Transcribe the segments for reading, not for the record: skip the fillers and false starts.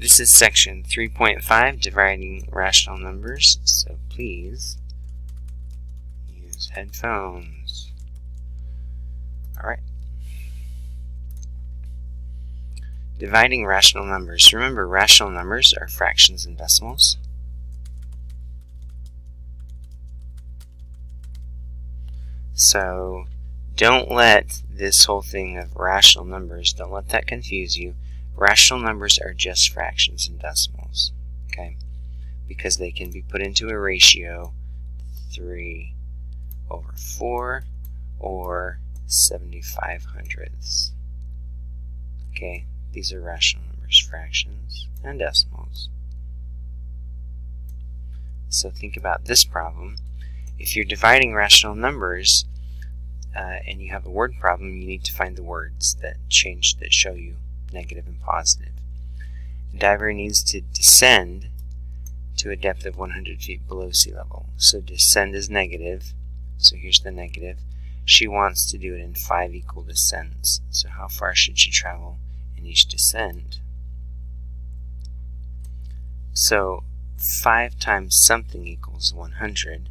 This is section 3.5, dividing rational numbers, so please use headphones. Alright. Dividing rational numbers. Remember, rational numbers are fractions and decimals. So don't let this whole thing of rational numbers, don't let that confuse you. Rational numbers are just fractions and decimals, okay? Because they can be put into a ratio 3/4 or 75/100. Okay, these are rational numbers, fractions and decimals. So think about this problem. If you're dividing rational numbers and you have a word problem, you need to find the words that show you negative and positive. The diver needs to descend to a depth of 100 feet below sea level. So descend is negative, so here's the negative. She wants to do it in 5 equal descents. So how far should she travel in each descent? So 5 times something equals 100.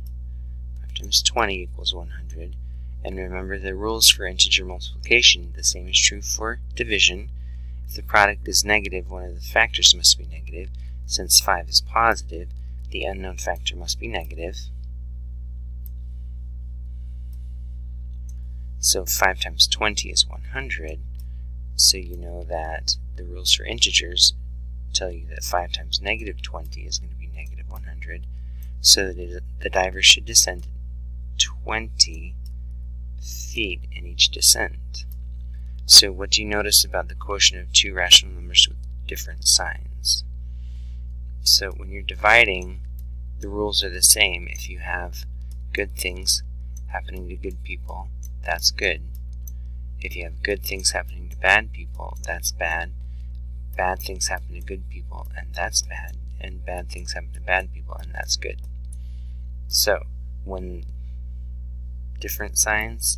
5 times 20 equals 100. And remember the rules for integer multiplication. The same is true for division. If the product is negative, one of the factors must be negative. Since 5 is positive, the unknown factor must be negative. So 5 times 20 is 100. So you know that the rules for integers tell you that 5 times negative 20 is going to be negative 100. So that the diver should descend 20 feet in each descent. So what do you notice about the quotient of two rational numbers with different signs? So when you're dividing, the rules are the same. If you have good things happening to good people, that's good. If you have good things happening to bad people, that's bad. Bad things happen to good people, and that's bad. And bad things happen to bad people, and that's good. So when different signs,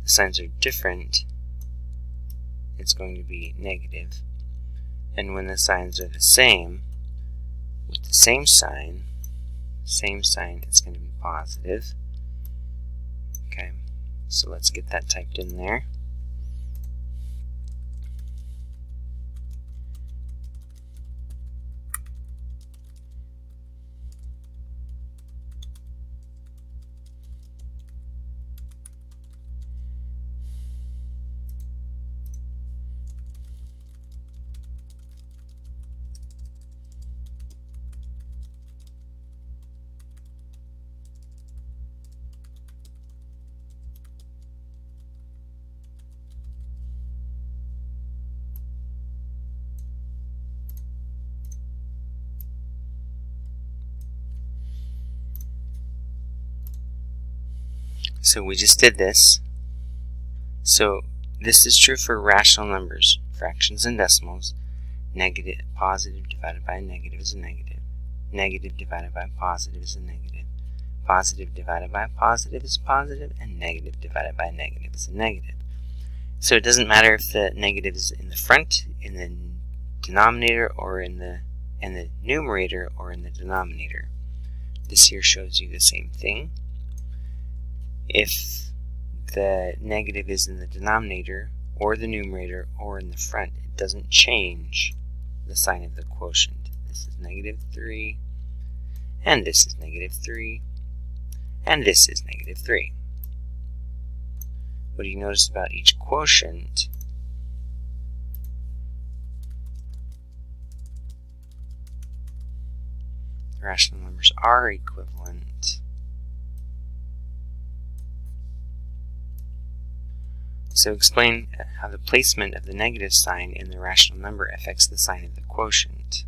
the signs are different, it's going to be negative. And when the signs are the same, with the same sign, it's going to be positive. Okay, so let's get that typed in there. So we just did this. So this is true for rational numbers, fractions and decimals. Negative, positive divided by a negative is a negative. Negative divided by a positive is a negative. Positive divided by a positive is a positive, and negative divided by a negative is a negative. So it doesn't matter if the negative is in the front, in the denominator, or in the numerator, or in the denominator. This here shows you the same thing. If the negative is in the denominator, or the numerator, or in the front, it doesn't change the sign of the quotient. This is negative 3, and this is negative 3, and this is negative 3. What do you notice about each quotient? The rational numbers are equivalent. So explain how the placement of the negative sign in the rational number affects the sign of the quotient.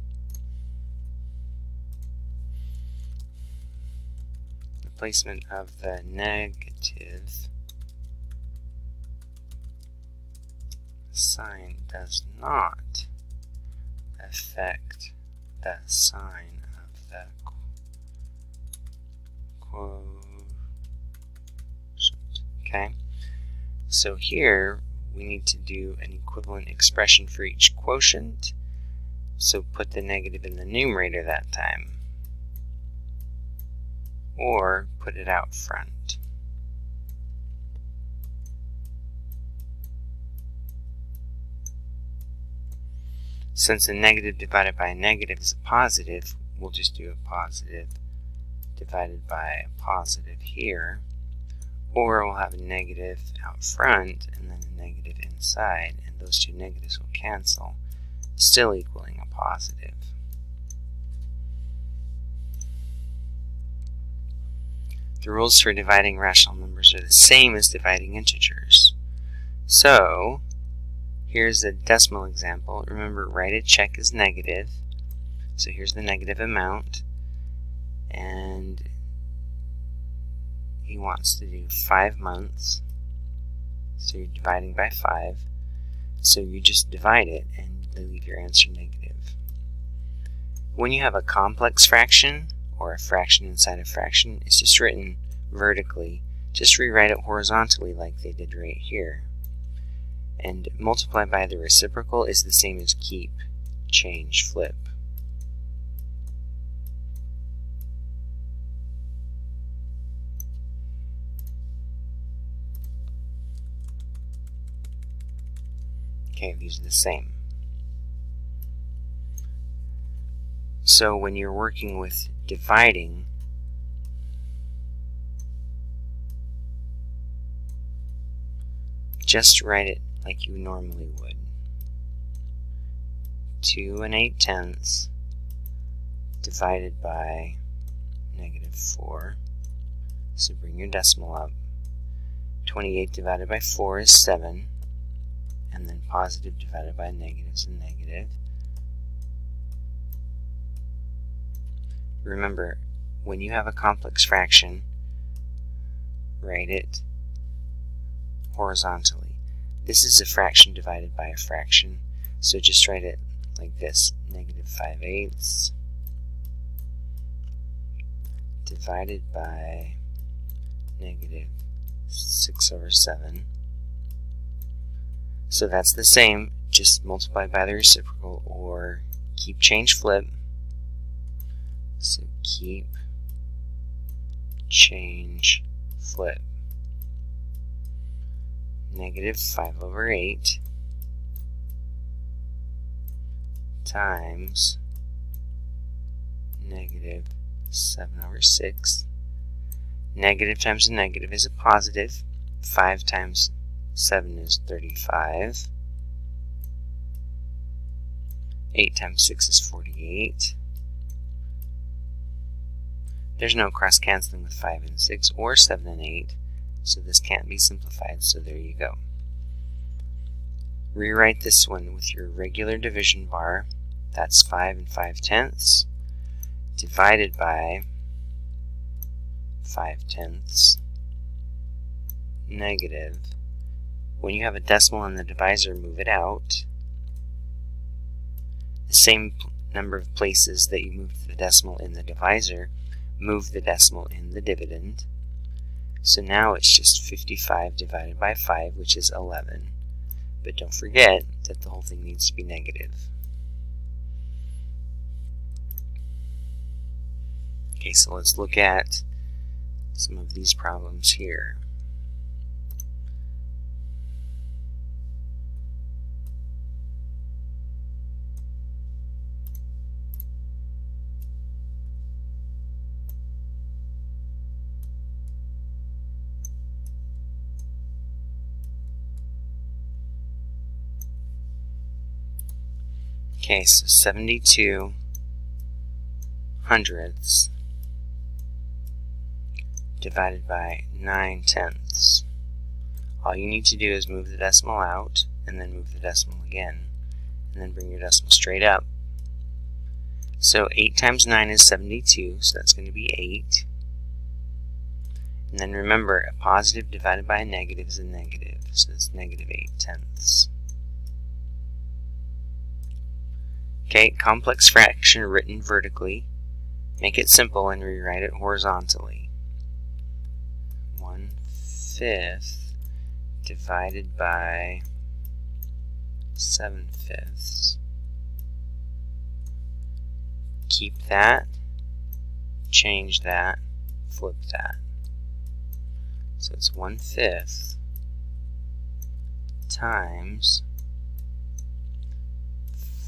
The placement of the negative sign does not affect the sign of the quotient. Okay? So here we need to do an equivalent expression for each quotient. So put the negative in the numerator that time, or put it out front. Since a negative divided by a negative is a positive, we'll just do a positive divided by a positive here, or we'll have a negative out front and then a negative inside, and those two negatives will cancel, still equaling a positive. The rules for dividing rational numbers are the same as dividing integers. So, here's a decimal example. Remember, write a check as negative. So here's the negative amount. And he wants to do 5 months. So you're dividing by 5. So you just divide it and leave your answer negative. When you have a complex fraction, or a fraction inside a fraction, it's just written vertically. Just rewrite it horizontally like they did right here. And multiply by the reciprocal is the same as keep, change, flip. Okay, these are the same. So when you're working with dividing, just write it like you normally would. 2 8/10 divided by -4. So bring your decimal up. 28 divided by 4 is 7. And then positive divided by negative is a negative. Remember, when you have a complex fraction, write it horizontally. This is a fraction divided by a fraction, so just write it like this, -5/8 divided by -6/7. So that's the same, just multiply by the reciprocal, or keep, change, flip. So keep, change, flip. -5/8 times -7/6. Negative times a negative is a positive. 5 times 7 is 35. 8 times 6 is 48. There's no cross-canceling with 5 and 6, or 7 and 8, so this can't be simplified, so there you go. Rewrite this one with your regular division bar. That's 5 5/10 divided by 5/10 negative. When you have a decimal in the divisor, move it out. The same number of places that you moved the decimal in the divisor, move the decimal in the dividend. So now it's just 55 divided by 5, which is 11. But don't forget that the whole thing needs to be negative. Okay, so let's look at some of these problems here. Okay, so 72 hundredths divided by 9/10. All you need to do is move the decimal out, and then move the decimal again, and then bring your decimal straight up. So 8 times 9 is 72, so that's going to be 8. And then remember, a positive divided by a negative is a negative, so it's -8/10. Okay, complex fraction written vertically. Make it simple and rewrite it horizontally. 1/5 divided by 7/5 keep that, change that, flip that. So it's 1/5 times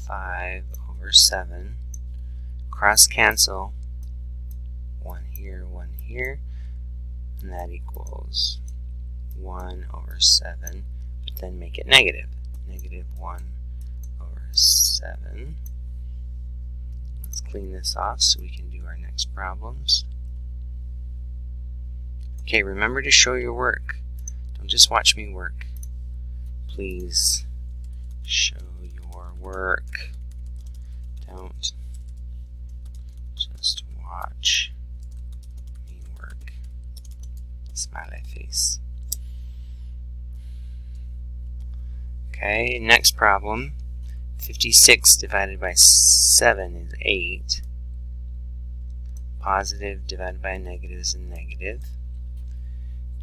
5/7. Cross cancel, 1 here, 1 here, and that equals 1/7, but then make it negative. Negative 1/7. Let's clean this off so we can do our next problems. Okay, remember to show your work. Don't just watch me work. Please show your work. Don't just watch me work. Smiley face. Okay, next problem. 56 divided by 7 is 8. Positive divided by a negative is a negative.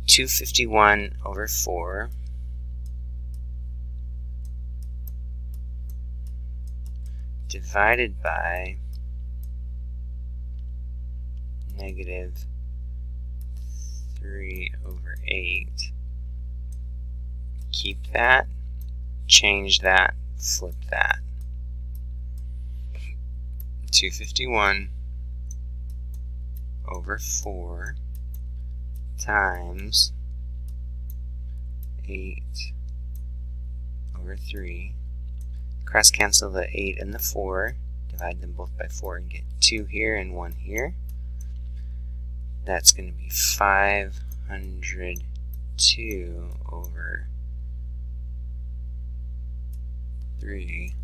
251/4 divided by negative 3/8. Keep that, change that, flip that. 251/4 times 8/3. Cross cancel the 8 and the 4. Divide them both by 4 and get 2 here and 1 here. That's going to be 502/3.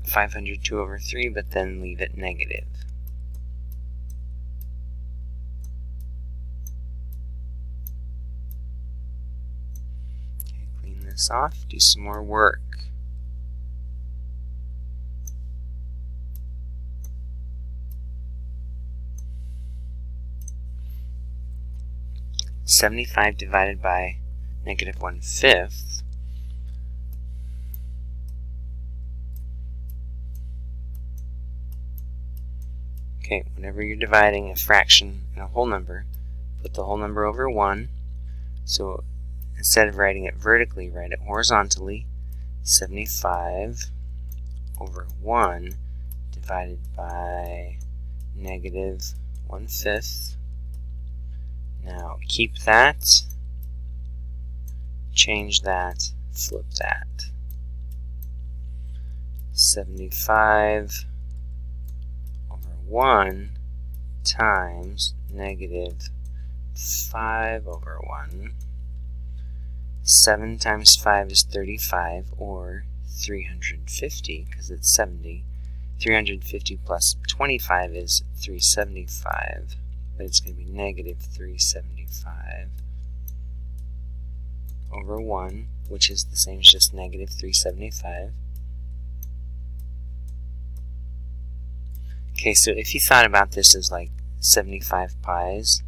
502/3, but then leave it negative. Okay, clean this off, do some more work. $75 divided by negative 1/5. Okay, whenever you're dividing a fraction and a whole number, put the whole number over 1. So instead of writing it vertically, write it horizontally. 75/1 divided by negative 1/5. Now keep that, change that, flip that. 75/1 times negative 5/1. 7 times 5 is 35, or 350, because it's 70. 350 plus 25 is 375, but it's going to be negative 375/1, which is the same as just negative 375. Okay, so if you thought about this as like 75 pies,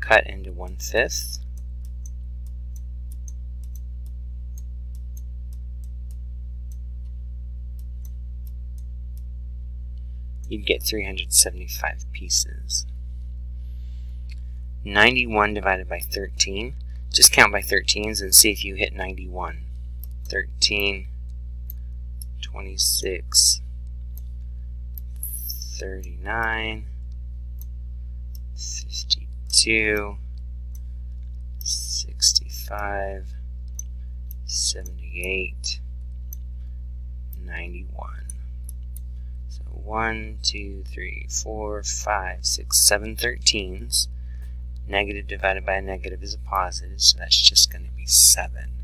cut into 1/5. You'd get 375 pieces. 91 divided by 13. Just count by 13s and see if you hit 91. 13, 26, 39, 52, 65, 78, 91. So 1, 2, 3, 4, 5, 6, 7 13s. Negative divided by a negative is a positive, so that's just going to be 7.